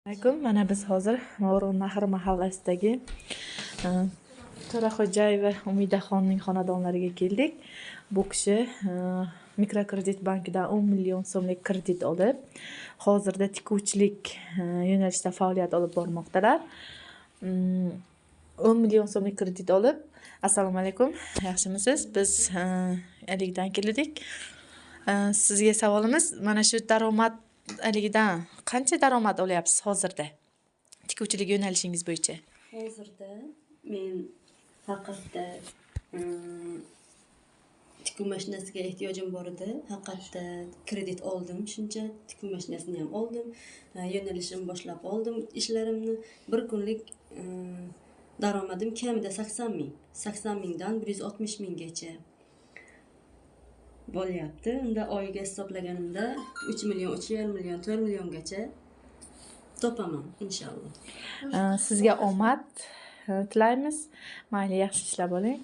Alaykum. Mana biz hozir Mo'g'ron mahallasidagi To'raxo'jayeva Umidaxonning xonadonlariga keldik. Bu kishi mikrokredit bankidan 10 million so'mlik kredit olib, hozirda tikuvchilik yo'nalishida faoliyat olib bormoqdalar. 10 million so'mlik kredit olib, assalomu alaykum. Yaxshimisiz? Biz Aligdan keldik. Sizga savolimiz, mana shu daromad Aligidan qancha daromad olyapsiz hozirda? Tikuvchilik yo'nalishingiz bo'yicha. Hozirda men haqiqatda tikuv mashinasiga ehtiyojim bor edi. Haqiqatda kredit oldim, shuncha tikuv mashinasini ham oldim. Yo'nalishim boshlab oldim ishlarimni. Bir kunlik daromadim kamida 80 ming. 80 mingdan 160 minggacha bo'lyapti. Unda oyiga hisoblaganimda 3 million, 3,5 million, 4 milliongacha topaman inshaalloh. Sizga omad tilaymiz. Mayli, yaxshi ishlab oling.